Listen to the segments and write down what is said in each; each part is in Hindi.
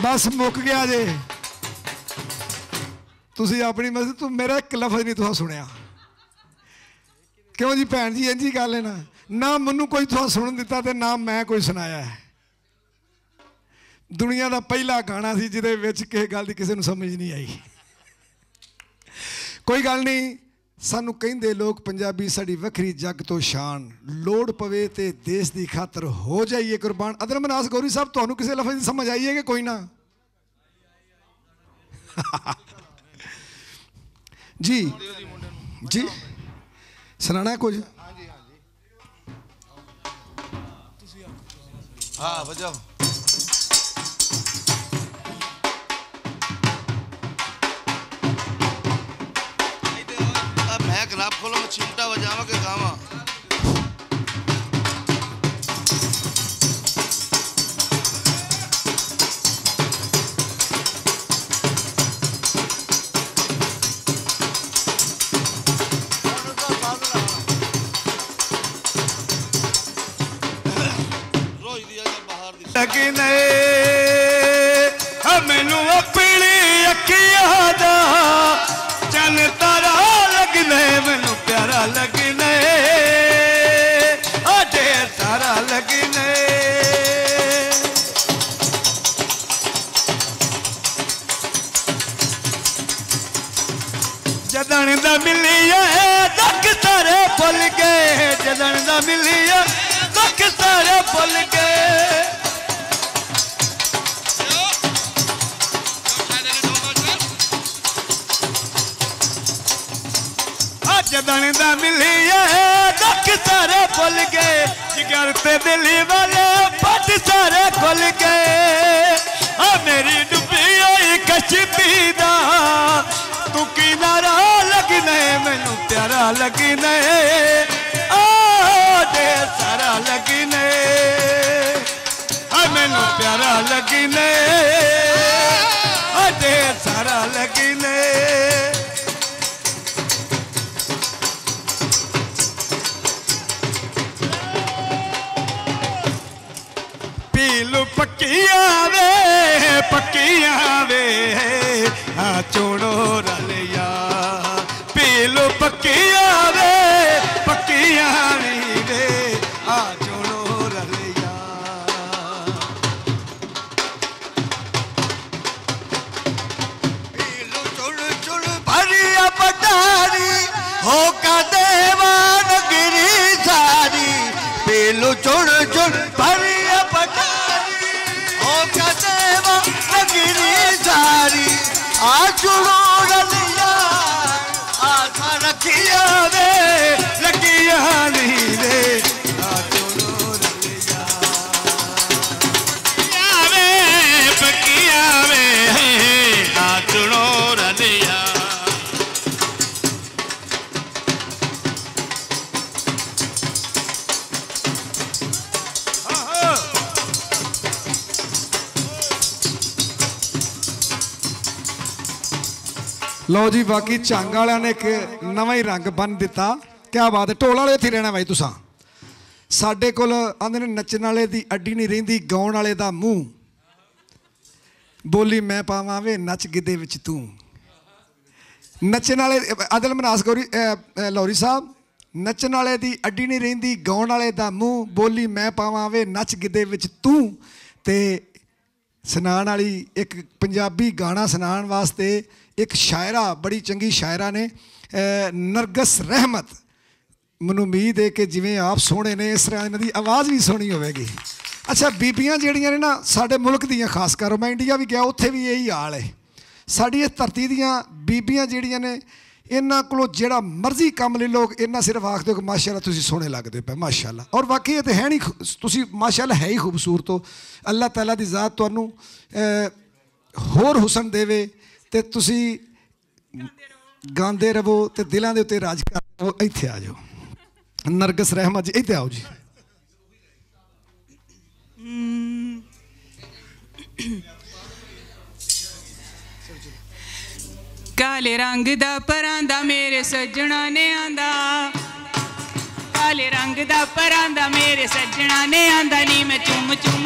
बस मुक गया जे तुसी अपनी मर्जी तू मेरा एक लफज नहीं तुसा सुनिया क्यों जी भैन जी इंजी गल है ना मैनू कोई तुसा सुन दिता ते ना मैं कोई सुनाया है दुनिया का पहला गाना सी जिहदे विच किसी गल दी किसी नूं समझ नहीं आई कोई गल नहीं सानू कहिंदे लोग पंजाबी साडी वखरी जग तो शान लोड़ पवे ते देश की खातर हो जाइए कुर्बान अदर मनास गौरी साहब तुहानू किसी लफज समझ आई है कि कोई ना जी जी सुनाना है कुछ हाँ बजाओ मैं खराब खोलो मैं चिमटा बजावा के गावा लगने मैनू अपनी अखियां दा चन तारा लगने मैनू प्यारा लगने ढेर सारा लगने जदन दा मिलिया दुख सारे भुल गए जदन दा मिलिया दुख सारे भुल गए जदन दा मिलिया दुख सारे भुल गए जिगर ते दिली वाले पट सारे खुल गए मेरी डुबी हुई कश्ती दा तू किनारा लगने मैनू प्यारा लगने ढेर सारा लगने मैनू प्यारा लगने ढेर सारा लगने पीलू पक्किया वे हाँ चोड़ो रलिया पीलू पक्किया वे हाँ चोड़ो रलिया पीलू चुड़ चुड़ भरिया पटारी हो का देवान गिरी सारी पीलू चुड़ चुड़ भरिया पटारी हो का देवान गिरी सारी आ चुड़ो रलिया आखा रखिया वे लगिया नहीं रे आ चुड़ो रलिया पकिया वे आ चुड़ो रलिया लो जी बाकी झंग वाले ने एक नवा ही रंग बन दिता क्या बात है ढोल वाले इत्थे रहना भाई तुसा साडे कोल आंदे ने नच्चण वाले दी अड्डी नहीं रहिंदी गाउण वाले दा मूंह बोली मैं पावां वे नच गिद्धे विच तू नच्चण वाले आदल मनास गौरी लौरी साहब नच्चण वाले दी अड्डी नहीं रहिंदी गाउण वाले दा मूंह बोली मैं पावां वे नच गिद्धे विच तू ते सुनाण वाली एक पंजाबी गाना सुनाण वास्ते एक शायरा बड़ी चंगी शायरा ने नरगस रहमत मैनूं उम्मीद है कि जिवें आप सोहणे ने इस तरह इन्हां दी आवाज़ भी सोहनी होवेगी अच्छा बीबियां जिहड़ियां ने ना साडे मुल्क दियां खास कर मैं इंडिया भी गया उत्थे भी यही हाल है साडी इस धरती दियां बीबियां जिहड़ियां ने इन्हां कोलों जिहड़ा मर्जी काम ले लोग इन्ना सिर्फ आख दो कि माशाअल्लाह तुसीं सोहणे लगदे पे माशाअल्लाह और वाकई ये तो है नहीं तुसीं माशाअल्लाह है ही खूबसूरत हो अल्लाह ताला दी ज़ात तुहानूं होर हुसन देवे ते तुसी गांदे रहो ते दिलों के उत्ते राज कर रहो इत्थे आ जाओ नरगस रहमत जी इत्थे आओ जी काले रंग दा परांदा मेरे सज्जना ने आंदा काले रंग दा परांदा मेरे सज्जना ने आंदा नी मैं चुम चुम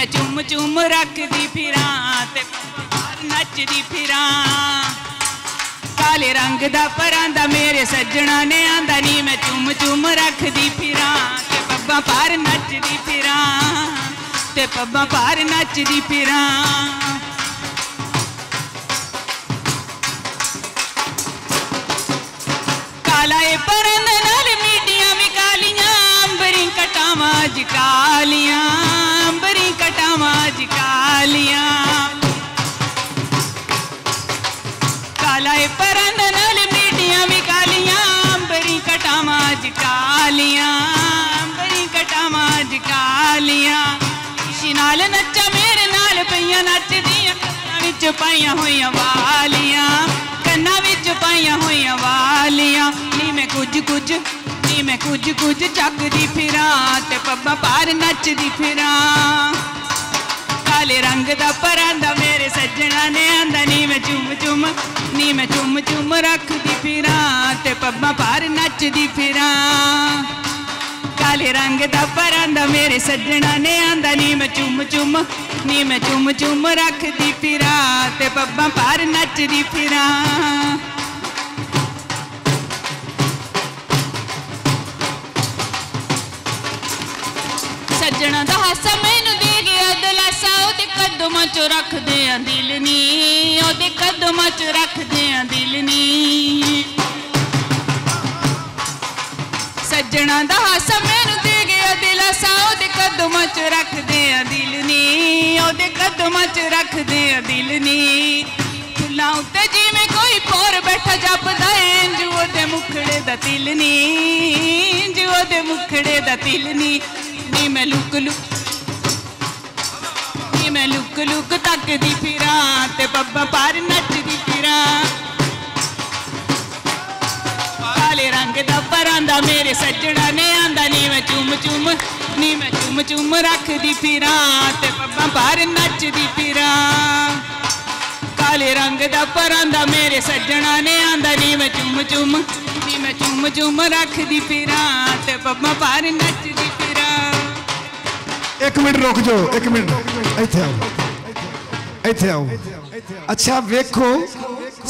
मैं चुम चुम रखदी फिरां ते नचदी फिरां काले रंग दा परांदा मेरे सज्जणा ने आंदा नी मैं चुम चुम रखदी फिरां ते पब्बां पार नचदी फिरां ते पब्बां पार नचदी फिरां काला ए परंद नाल मीडियां भी कालियां अंबरी कटावां अज कालियां अंबरी कटावां अज कालियां काला ए परंद नाल मीडियां भी कालियां अंबरी कटावां अज कालियां अंबरी कटावां अज कालियां इसी नाल नच्चा मेरे नाल पईयां नचदियां विच पाईयां होईयां वालियां कन्ना विच पाईयां होईयां वालियां नी मैं कुछ चकदी फिरां ते पब्बां पार नचदी फिरां काले रंग दा परांदा मेरे सज्जणा ने आंदा नी मैं चुम चुम रखदी फिरां ते पब्बां पार नचदी फिरां काले रंग दा परांदा मेरे सज्जणा ने आंदा नी मैं चुम चुम रखदी फिरां ते पब्बां पार नचदी फिरां सज्जणा दा हासा मैनू दे गया दलासा ओदे कदमां चो रखदे आ दिल नी ओदे कदमां चो रखदे आ दिल नी सज्जणा दा हासा मैनू दे गया दिलासा ओदे कदमां चो रखदे आ दिल नी ओदे कदमां चो रखदे आ दिल नी फुल्लां उत्ते जिवें कोई पोर बैठा जपदा इंज ओदे मुखड़े दा तिल नी इंज ओदे मुखड़े दा तिल नी नी मैं लुक तकदी फिरां ते पब्बां पार नचदी फिरां काले रंग दा परांदा मेरे सज्जणा ने आंदा नी मैं चुम चुम रखदी फिरां ते पब्बां पार नचदी फिरां काले रंग दा परांदा मेरे सज्जणा ने आंदा नी मैं चुम चुम रखदी फिरां ते पब्बां पार नचदी फिरां एक मिनट रुक जाओ एक मिनट इत्थे आओ अच्छा वेखो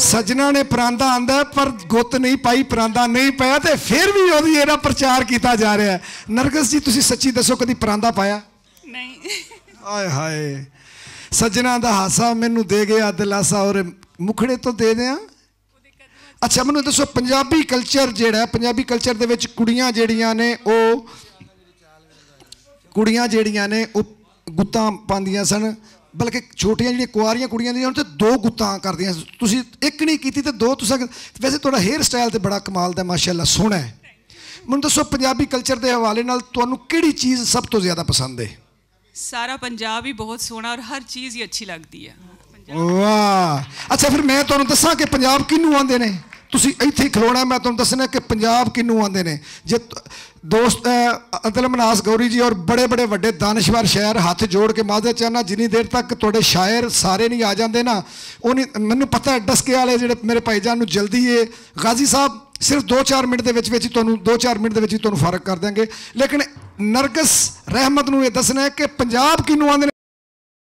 सजना ने परांदा आंदा पर गुत नहीं पाई परांदा नहीं पाया तो फिर भी ओदी एरा प्रचार किया जा रहा है नरगस जी तुसी सच्ची दसो कदी परांदा पाया नहीं हाय हाय सजना दा हासा मैनू दे गया दिलासा और मुखड़े तो दे दियां अच्छा मैनू दसो पंजाबी कल्चर जिहड़ा पंजाबी कल्चर दे विच कुड़ियां जिहड़ियां ने ओ गुत्तां पांदियां सन बल्कि छोटियां जिहड़ियां कुआरियां कुड़ियां दी ते दो गुत्तां करदियां तुसीं एक नहीं कीती ते दो तुसां वैसे तुहाडा हेयर स्टाइल ते बड़ा कमाल दा माशाअल्लाह सोहना है मैनूं दसो पंजाबी कल्चर के हवाले नाल तुहानूं किहड़ी चीज़ सब तो ज़्यादा पसंद है सारा पंजाब ही बहुत सोहना और हर चीज़ ही अच्छी लगती है वाह अच्छा फिर मैं तुहानूं दसां कि पंजाब किहनूं आंदे ने तुसीं इत्थे खलोना मैं तुहानूं दसना कि पंजाब किहनूं आंदे ने जे दोस्त अदल मनास गौरी जी और बड़े बड़े वड्डे दानश्वर शायर हाथ जोड़ के माजरत चाहना जिन्नी देर तक तुहाडे शायर सारे नहीं आ जाते ना उन्नी मैनूं पता है डस्के वाले जिहड़े मेरे भाईजान नूं जल्दी है गाजी साहब सिर्फ 2-4 मिनट के तुहानूं 2-4 मिनट के तुहानूं फर्क कर देंगे लेकिन नरगस रहमत नूं ये दसना है कि पंजाब किहनूं आंदे ने